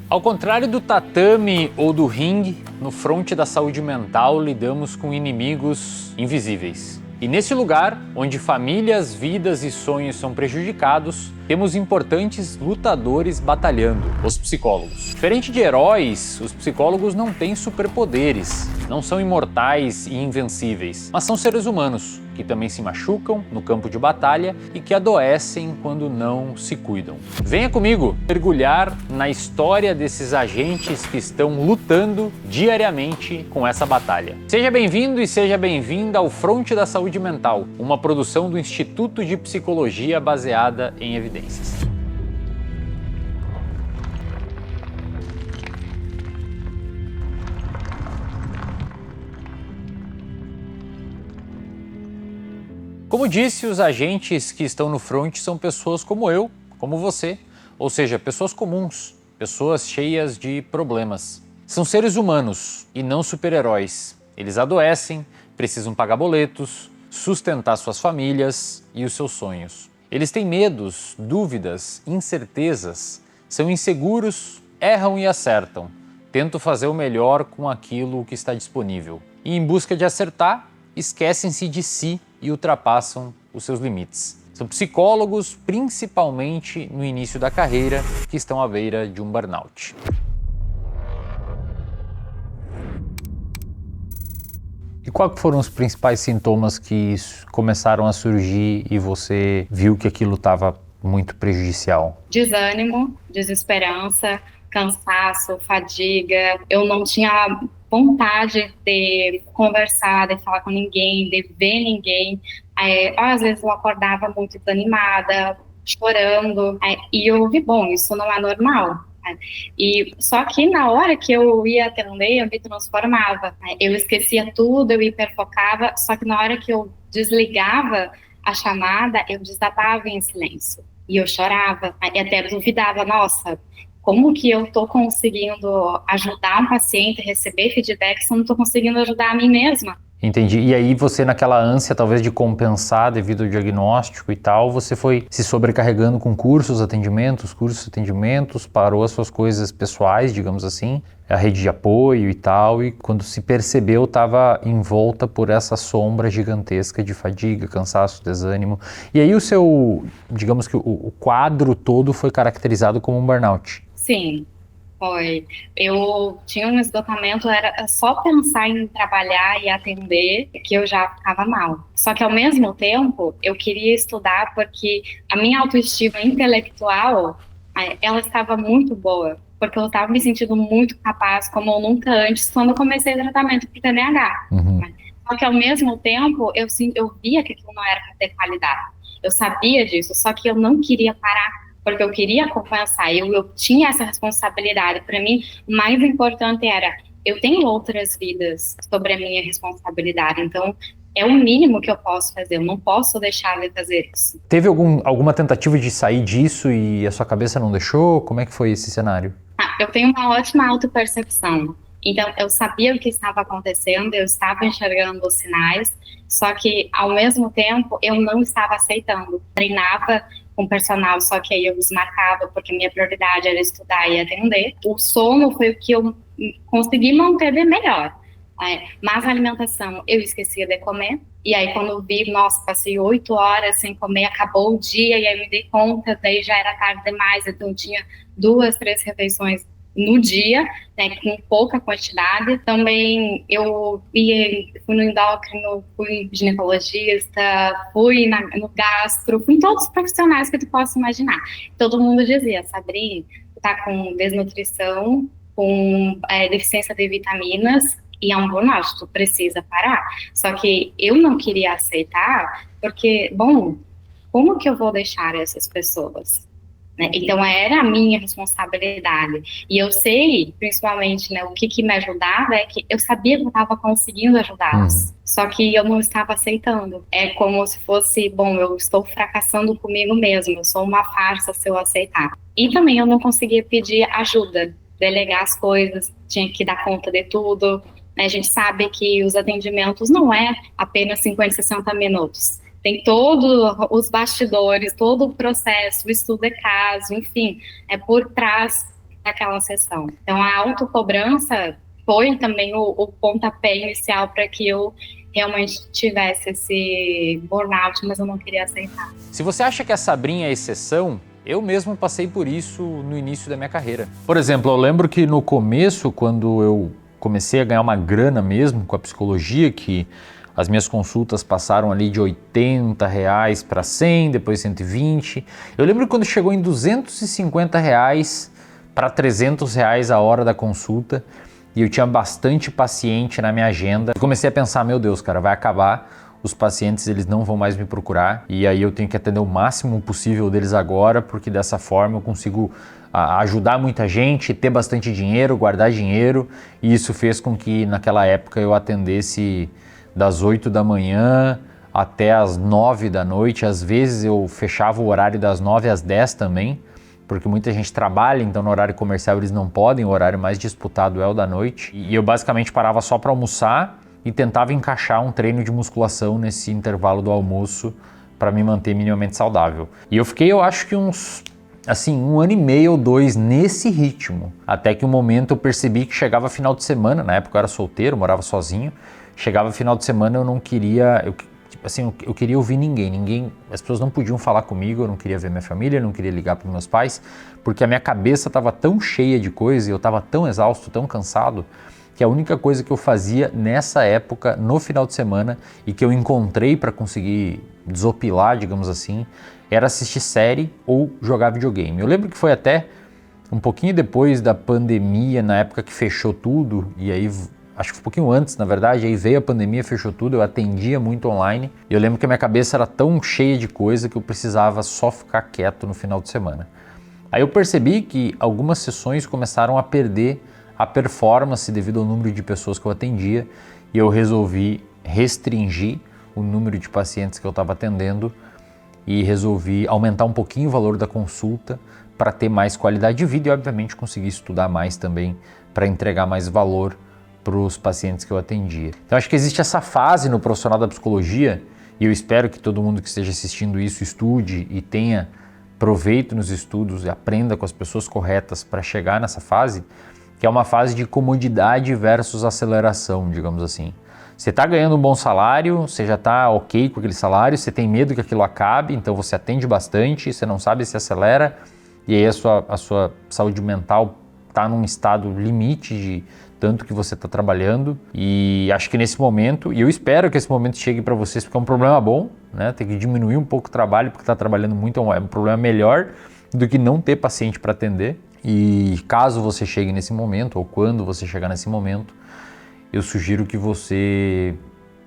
Ao contrário do tatame ou do ringue, no fronte da saúde mental lidamos com inimigos invisíveis. E nesse lugar, onde famílias, vidas e sonhos são prejudicados, temos importantes lutadores batalhando, os psicólogos. Diferente de heróis, os psicólogos não têm superpoderes, não são imortais e invencíveis, mas são seres humanos que também se machucam no campo de batalha e que adoecem quando não se cuidam. Venha comigo mergulhar na história desses agentes que estão lutando diariamente com essa batalha. Seja bem-vindo e seja bem-vinda ao Fronte da Saúde Mental, uma produção do Instituto de Psicologia baseada em evidências. Como disse, os agentes que estão no front são pessoas como eu, como você, ou seja, pessoas comuns, pessoas cheias de problemas. São seres humanos e não super-heróis. Eles adoecem, precisam pagar boletos, sustentar suas famílias e os seus sonhos. Eles têm medos, dúvidas, incertezas, são inseguros, erram e acertam, tentam fazer o melhor com aquilo que está disponível. E em busca de acertar, esquecem-se de si e ultrapassam os seus limites. São psicólogos, principalmente no início da carreira, que estão à beira de um burnout. E quais foram os principais sintomas que começaram a surgir e você viu que aquilo estava muito prejudicial? Desânimo, desesperança, cansaço, fadiga. Eu não tinha vontade de conversar, de falar com ninguém, de ver ninguém. Às vezes eu acordava muito desanimada, chorando. E eu vi, bom, isso não é normal. E só que na hora que eu ia atender, eu me transformava. Eu esquecia tudo, eu hiperfocava, só que na hora que eu desligava a chamada, eu desabava em silêncio. E eu chorava, e até duvidava, nossa, como que eu estou conseguindo ajudar um paciente a receber feedback se eu não estou conseguindo ajudar a mim mesma? Entendi. E aí você, naquela ânsia talvez de compensar devido ao diagnóstico e tal, você foi se sobrecarregando com cursos, atendimentos, parou as suas coisas pessoais, digamos assim, a rede de apoio e tal, e quando se percebeu estava envolta por essa sombra gigantesca de fadiga, cansaço, desânimo. E aí o seu, digamos que o quadro todo foi caracterizado como um burnout. Sim. Foi. Eu tinha um esgotamento, era só pensar em trabalhar e atender que eu já ficava mal. Só que ao mesmo tempo, eu queria estudar porque a minha autoestima intelectual, ela estava muito boa, porque eu estava me sentindo muito capaz, como eu nunca antes, quando eu comecei o tratamento para o TDAH. Uhum. Só que ao mesmo tempo, eu via que aquilo não era para ter qualidade. Eu sabia disso, só que eu não queria parar, porque eu queria compensar, eu tinha essa responsabilidade. Para mim, o mais importante era, eu tenho outras vidas sobre a minha responsabilidade, então é o mínimo que eu posso fazer, eu não posso deixar de fazer isso. Teve alguma tentativa de sair disso e a sua cabeça não deixou? Como é que foi esse cenário? Eu tenho uma ótima autopercepção, então eu sabia o que estava acontecendo, eu estava enxergando os sinais, só que ao mesmo tempo eu não estava aceitando. Treinava com personal, só que aí eu desmarcava, porque minha prioridade era estudar e atender. O sono foi o que eu consegui manter de melhor. Mas a alimentação, eu esquecia de comer. E aí quando eu vi, nossa, passei 8 horas sem comer, acabou o dia, e aí me dei conta, daí já era tarde demais, então eu tinha 2, 3 refeições no dia, né, com pouca quantidade. Também eu fui no endócrino, fui ginecologista, fui no gastro, fui em todos os profissionais que tu possa imaginar. Todo mundo dizia, Sabrina, tu tá com desnutrição, com deficiência de vitaminas e é um burnout, tu precisa parar. Só que eu não queria aceitar, porque, bom, como que eu vou deixar essas pessoas? Então era a minha responsabilidade, e eu sei, principalmente, né, o que me ajudava é que eu sabia que eu estava conseguindo ajudá-los, só que eu não estava aceitando. É como se fosse, bom, eu estou fracassando comigo mesmo, eu sou uma farsa se eu aceitar. E também eu não conseguia pedir ajuda, delegar as coisas, tinha que dar conta de tudo. A gente sabe que os atendimentos não é apenas 50, 60 minutos. Tem todos os bastidores, todo o processo, o estudo de caso, enfim, é por trás naquela sessão. Então, a autocobrança foi também o pontapé inicial para que eu realmente tivesse esse burnout, mas eu não queria aceitar. Se você acha que a Sabrinha é exceção, eu mesmo passei por isso no início da minha carreira. Por exemplo, eu lembro que no começo, quando eu comecei a ganhar uma grana mesmo com a psicologia, que as minhas consultas passaram ali de R$80 para 100, depois 120. Eu lembro que quando chegou em R$250 para R$300 a hora da consulta, e eu tinha bastante paciente na minha agenda, eu comecei a pensar, meu Deus, cara, vai acabar, os pacientes eles não vão mais me procurar, e aí eu tenho que atender o máximo possível deles agora, porque dessa forma eu consigo ajudar muita gente, ter bastante dinheiro, guardar dinheiro, e isso fez com que naquela época eu atendesse das 8 da manhã até as 9 da noite, às vezes eu fechava o horário das 9 às 10 também, porque muita gente trabalha, então no horário comercial eles não podem, o horário mais disputado é o da noite. E eu basicamente parava só para almoçar e tentava encaixar um treino de musculação nesse intervalo do almoço para me manter minimamente saudável. E eu fiquei, eu acho que uns, assim, 1 ano e meio ou 2 nesse ritmo, até que um momento eu percebi que chegava final de semana, na época eu era solteiro, morava sozinho, chegava final de semana eu não queria... eu queria ouvir ninguém, as pessoas não podiam falar comigo, eu não queria ver minha família, eu não queria ligar para meus pais, porque a minha cabeça estava tão cheia de coisa e eu estava tão exausto, tão cansado, que a única coisa que eu fazia nessa época, no final de semana, e que eu encontrei para conseguir desopilar, digamos assim, era assistir série ou jogar videogame. Eu lembro que foi até um pouquinho depois da pandemia, na época que fechou tudo, e aí... acho que foi um pouquinho antes, na verdade, aí veio a pandemia, fechou tudo, eu atendia muito online. E eu lembro que a minha cabeça era tão cheia de coisa que eu precisava só ficar quieto no final de semana. Aí eu percebi que algumas sessões começaram a perder a performance devido ao número de pessoas que eu atendia, e eu resolvi restringir o número de pacientes que eu estava atendendo e resolvi aumentar um pouquinho o valor da consulta para ter mais qualidade de vida e, obviamente, conseguir estudar mais também para entregar mais valor para os pacientes que eu atendia. Então acho que existe essa fase no profissional da psicologia, e eu espero que todo mundo que esteja assistindo isso estude e tenha proveito nos estudos e aprenda com as pessoas corretas para chegar nessa fase, que é uma fase de comodidade versus aceleração, digamos assim. Você está ganhando um bom salário, você já está ok com aquele salário, você tem medo que aquilo acabe, então você atende bastante, você não sabe se acelera, e aí a sua saúde mental está num estado limite de tanto que você está trabalhando, e acho que nesse momento, e eu espero que esse momento chegue para vocês, porque é um problema bom, né? Tem que diminuir um pouco o trabalho, porque está trabalhando muito, é um problema melhor do que não ter paciente para atender. E caso você chegue nesse momento, ou quando você chegar nesse momento, eu sugiro que você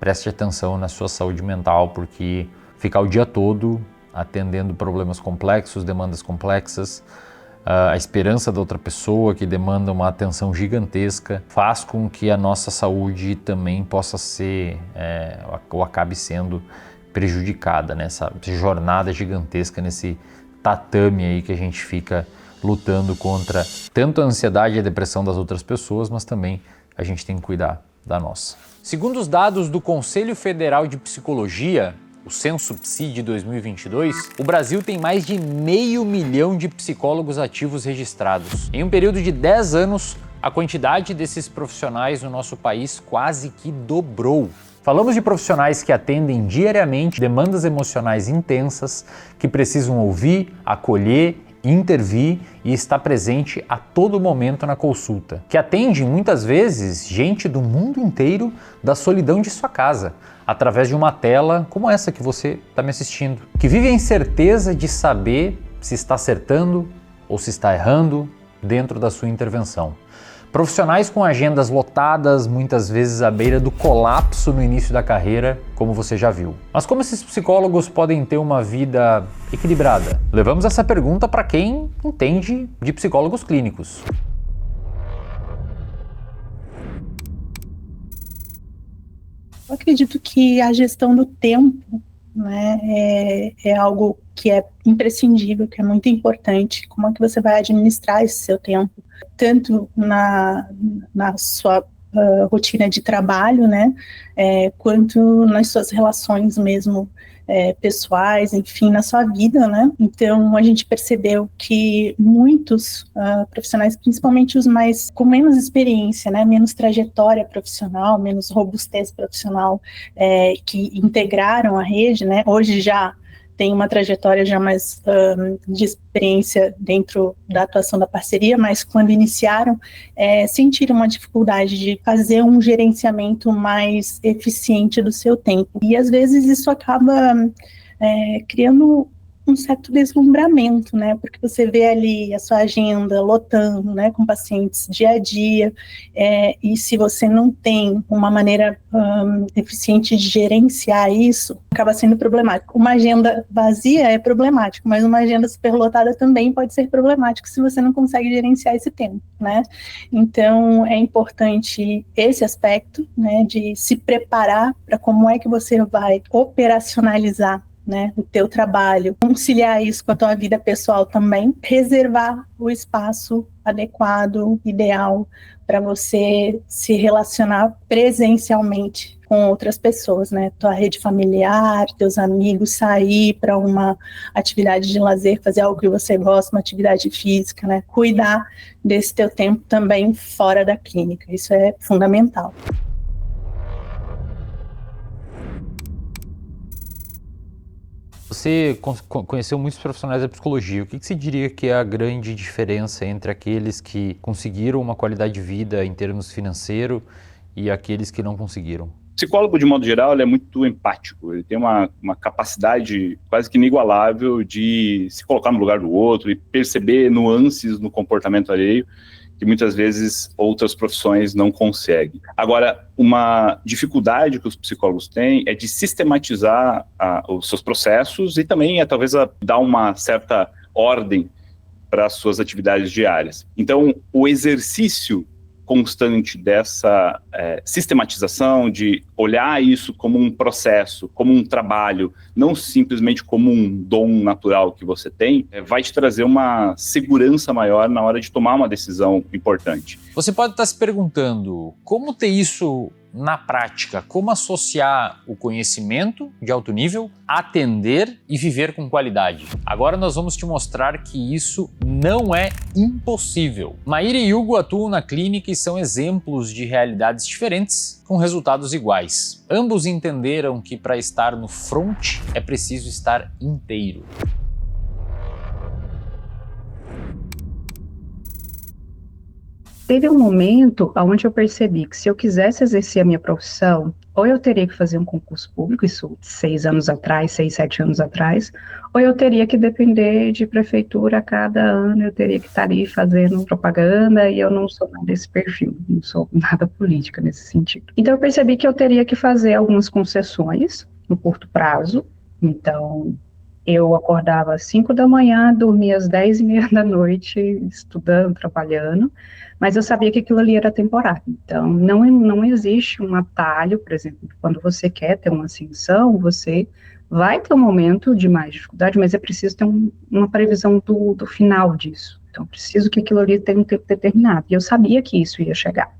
preste atenção na sua saúde mental, porque ficar o dia todo atendendo problemas complexos, demandas complexas, a esperança da outra pessoa que demanda uma atenção gigantesca, faz com que a nossa saúde também possa ser ou acabe sendo prejudicada nessa jornada gigantesca, nesse tatame aí que a gente fica lutando contra tanto a ansiedade e a depressão das outras pessoas, mas também a gente tem que cuidar da nossa. Segundo os dados do Conselho Federal de Psicologia, o Censo-Psi de 2022, o Brasil tem mais de 500 mil de psicólogos ativos registrados. Em um período de 10 anos, a quantidade desses profissionais no nosso país quase que dobrou. Falamos de profissionais que atendem diariamente demandas emocionais intensas, que precisam ouvir, acolher, intervir e estar presente a todo momento na consulta, que atendem muitas vezes gente do mundo inteiro da solidão de sua casa, através de uma tela como essa que você está me assistindo, que vive a incerteza de saber se está acertando ou se está errando dentro da sua intervenção. Profissionais com agendas lotadas, muitas vezes à beira do colapso no início da carreira, como você já viu. Mas como esses psicólogos podem ter uma vida equilibrada? Levamos essa pergunta para quem entende de psicólogos clínicos. Eu acredito que a gestão do tempo, né, é algo que é imprescindível, que é muito importante. Como é que você vai administrar esse seu tempo, tanto na sua rotina de trabalho, né, quanto nas suas relações mesmo pessoais, enfim, na sua vida, né? Então, a gente percebeu que muitos profissionais, principalmente os mais com menos experiência, né, menos trajetória profissional, menos robustez profissional, que integraram a rede, né, hoje já tem uma trajetória já mais de experiência dentro da atuação da parceria, mas quando iniciaram, sentiram uma dificuldade de fazer um gerenciamento mais eficiente do seu tempo. E às vezes isso acaba criando um certo deslumbramento, né? Porque você vê ali a sua agenda lotando, né? Com pacientes dia a dia, e se você não tem uma maneira eficiente de gerenciar isso, acaba sendo problemático. Uma agenda vazia é problemático, mas uma agenda superlotada também pode ser problemático se você não consegue gerenciar esse tempo, né? Então, é importante esse aspecto, né? De se preparar para como é que você vai operacionalizar, né, o teu trabalho, conciliar isso com a tua vida pessoal também, reservar o espaço adequado, ideal, para você se relacionar presencialmente com outras pessoas, né, tua rede familiar, teus amigos, sair para uma atividade de lazer, fazer algo que você gosta, uma atividade física, né, cuidar desse teu tempo também fora da clínica, isso é fundamental. Você conheceu muitos profissionais da psicologia. O que você diria que é a grande diferença entre aqueles que conseguiram uma qualidade de vida em termos financeiro e aqueles que não conseguiram? O psicólogo, de modo geral, ele é muito empático. Ele tem uma capacidade quase que inigualável de se colocar no lugar do outro e perceber nuances no comportamento alheio que muitas vezes outras profissões não conseguem. Agora, uma dificuldade que os psicólogos têm é de sistematizar os seus processos e também, talvez, dar uma certa ordem para as suas atividades diárias. Então, o exercício constante dessa sistematização, de olhar isso como um processo, como um trabalho, não simplesmente como um dom natural que você tem, vai te trazer uma segurança maior na hora de tomar uma decisão importante. Você pode estar se perguntando como ter isso na prática, como associar o conhecimento de alto nível, atender e viver com qualidade. Agora nós vamos te mostrar que isso não é impossível. Maíra e Hugo atuam na clínica e são exemplos de realidades diferentes com resultados iguais. Ambos entenderam que para estar no front é preciso estar inteiro. Teve um momento onde eu percebi que se eu quisesse exercer a minha profissão, ou eu teria que fazer um concurso público, isso 6 anos atrás, 6, 7 anos atrás, ou eu teria que depender de prefeitura a cada ano, eu teria que estar ali fazendo propaganda, e eu não sou nada desse perfil, não sou nada política nesse sentido. Então eu percebi que eu teria que fazer algumas concessões no curto prazo. Então eu acordava às 5 da manhã, dormia às 10h30 da noite, estudando, trabalhando, mas eu sabia que aquilo ali era temporário. Então, não existe um atalho, por exemplo, quando você quer ter uma ascensão, você vai ter um momento de mais dificuldade, mas é preciso ter uma previsão do final disso. Então, preciso que aquilo ali tenha um tempo determinado. E eu sabia que isso ia chegar.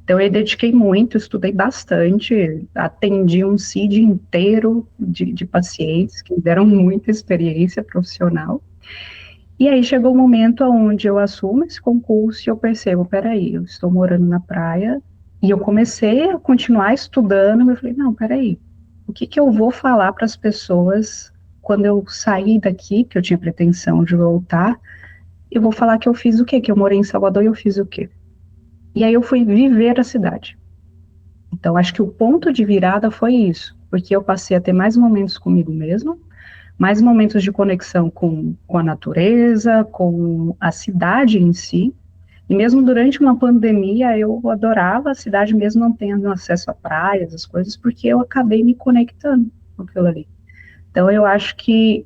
Então, eu dediquei muito, estudei bastante, atendi um CID inteiro de pacientes que me deram muita experiência profissional. E aí chegou o momento onde eu assumo esse concurso e eu percebo, peraí, eu estou morando na praia, e eu comecei a continuar estudando, eu falei, não, peraí, o que eu vou falar para as pessoas quando eu sair daqui, que eu tinha pretensão de voltar, eu vou falar que eu fiz o quê? Que eu morei em Salvador e eu fiz o quê? E aí eu fui viver a cidade. Então, acho que o ponto de virada foi isso, porque eu passei a ter mais momentos comigo mesma, mais momentos de conexão com a natureza, com a cidade em si, e mesmo durante uma pandemia, eu adorava a cidade, mesmo não tendo acesso a praias, as coisas, porque eu acabei me conectando com aquilo ali. Então, eu acho que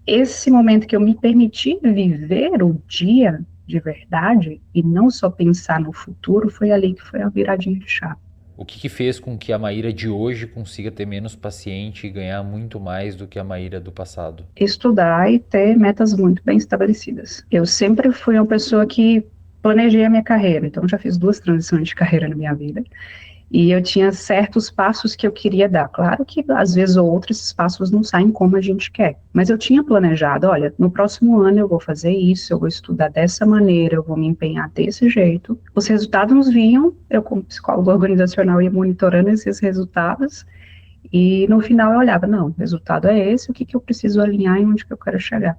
esse momento que eu me permiti viver o dia de verdade, e não só pensar no futuro, foi ali que foi a viradinha de chave. O que fez com que a Maíra de hoje consiga ter menos paciente e ganhar muito mais do que a Maíra do passado? Estudar e ter metas muito bem estabelecidas. Eu sempre fui uma pessoa que planejei a minha carreira, então já fiz 2 transições de carreira na minha vida. E eu tinha certos passos que eu queria dar. Claro que, às vezes ou outros, esses passos não saem como a gente quer. Mas eu tinha planejado, olha, no próximo ano eu vou fazer isso, eu vou estudar dessa maneira, eu vou me empenhar desse jeito. Os resultados vinham, eu como psicóloga organizacional ia monitorando esses resultados, e no final eu olhava, não, o resultado é esse, o que eu preciso alinhar e onde que eu quero chegar.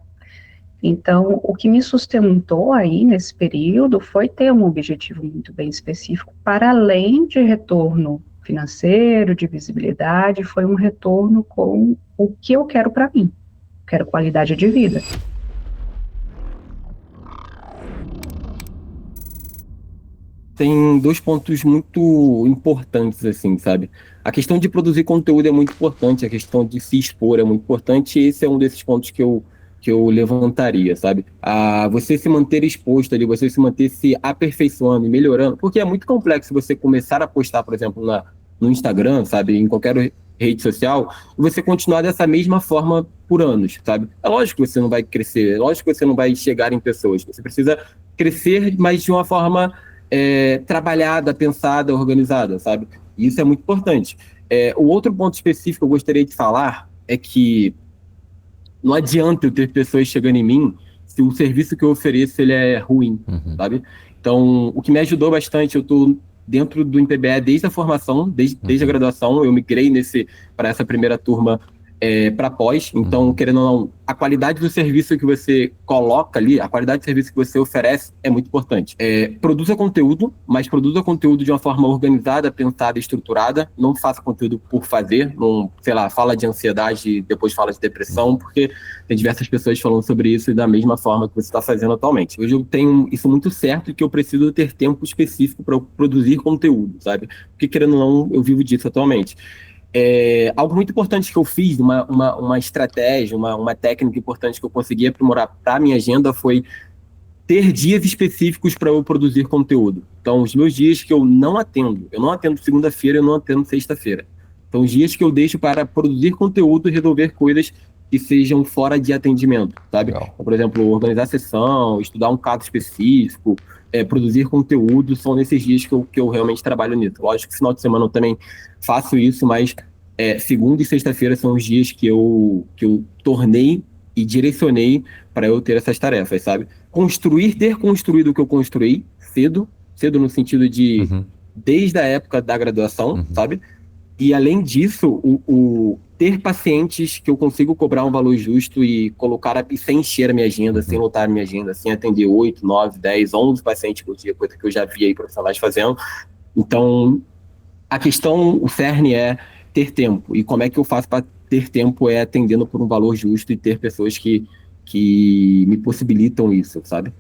Então, o que me sustentou aí nesse período foi ter um objetivo muito bem específico, para além de retorno financeiro, de visibilidade, foi um retorno com o que eu quero para mim. Quero qualidade de vida. Tem 2 pontos muito importantes, assim, sabe? A questão de produzir conteúdo é muito importante, a questão de se expor é muito importante, e esse é um desses pontos que eu levantaria, sabe? Você se manter exposto ali, você se manter se aperfeiçoando e melhorando, porque é muito complexo você começar a postar, por exemplo, no Instagram, sabe? Em qualquer rede social, e você continuar dessa mesma forma por anos, sabe? É lógico que você não vai crescer, é lógico que você não vai chegar em pessoas, você precisa crescer, mas de uma forma trabalhada, pensada, organizada, sabe? E isso é muito importante. O outro ponto específico que eu gostaria de falar é que não adianta eu ter pessoas chegando em mim se o serviço que eu ofereço ele é ruim, sabe? Então, o que me ajudou bastante, eu estou dentro do INPBE desde a formação, desde a graduação, eu migrei para essa primeira turma para pós, então, querendo ou não, a qualidade do serviço que você coloca ali, a qualidade do serviço que você oferece é muito importante. Produza conteúdo, mas produza conteúdo de uma forma organizada, pensada, estruturada, não faça conteúdo por fazer, não, sei lá, fala de ansiedade e depois fala de depressão, porque tem diversas pessoas falando sobre isso da mesma forma que você está fazendo atualmente. Hoje eu tenho isso muito certo, que eu preciso ter tempo específico para produzir conteúdo, sabe? Porque, querendo ou não, eu vivo disso atualmente. Algo muito importante que eu fiz, uma estratégia, uma técnica importante que eu consegui aprimorar para a minha agenda foi ter dias específicos para eu produzir conteúdo. Então, os meus dias que eu não atendo segunda-feira, eu não atendo sexta-feira. Então, os dias que eu deixo para produzir conteúdo e resolver coisas que sejam fora de atendimento, sabe? Então, por exemplo, organizar sessão, estudar um caso específico, produzir conteúdo, são nesses dias que eu realmente trabalho nisso. Lógico que final de semana eu também faço isso, mas segunda e sexta-feira são os dias que eu tornei e direcionei para eu ter essas tarefas, sabe? Ter construído o que eu construí cedo no sentido de desde a época da graduação, sabe? E além disso, ter pacientes que eu consigo cobrar um valor justo e colocar sem encher a minha agenda, sem lotar a minha agenda, sem atender 8, 9, 10, 11 pacientes por dia, coisa que eu já vi aí profissionais fazendo. Então, a questão, o cerne é ter tempo. E como é que eu faço para ter tempo atendendo por um valor justo e ter pessoas que me possibilitam isso, sabe?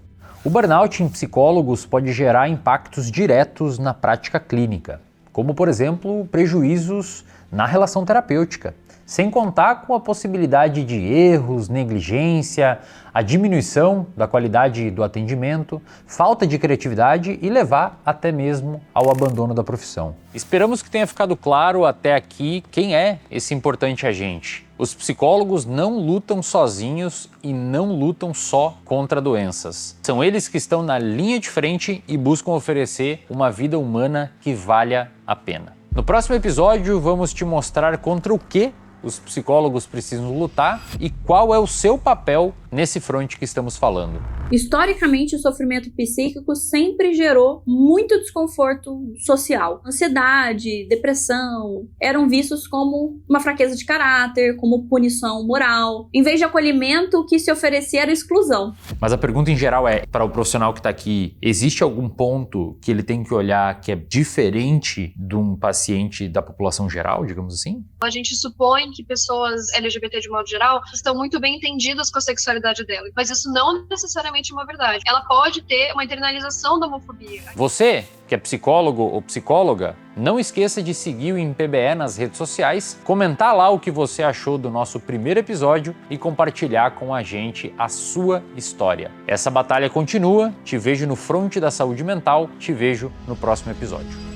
O burnout em psicólogos pode gerar impactos diretos na prática clínica, como, por exemplo, prejuízos na relação terapêutica, sem contar com a possibilidade de erros, negligência, a diminuição da qualidade do atendimento, falta de criatividade e levar até mesmo ao abandono da profissão. Esperamos que tenha ficado claro até aqui quem é esse importante agente. Os psicólogos não lutam sozinhos e não lutam só contra doenças. São eles que estão na linha de frente e buscam oferecer uma vida humana que valha a pena. No próximo episódio, vamos te mostrar contra o que os psicólogos precisam lutar e qual é o seu papel nesse fronte que estamos falando. Historicamente, o sofrimento psíquico sempre gerou muito desconforto social. Ansiedade, depressão, eram vistos como uma fraqueza de caráter, como punição moral. Em vez de acolhimento, o que se oferecia era exclusão. Mas a pergunta em geral é, para o profissional que está aqui, existe algum ponto que ele tem que olhar que é diferente de um paciente da população geral, digamos assim? A gente supõe que pessoas LGBT de modo geral estão muito bem entendidas com a sexualidade dela, mas isso não necessariamente é uma verdade. Ela pode ter uma internalização da homofobia. Você, que é psicólogo ou psicóloga, não esqueça de seguir o INPBE nas redes sociais, comentar lá o que você achou do nosso primeiro episódio e compartilhar com a gente a sua história. Essa batalha continua, te vejo no fronte da saúde mental, te vejo no próximo episódio.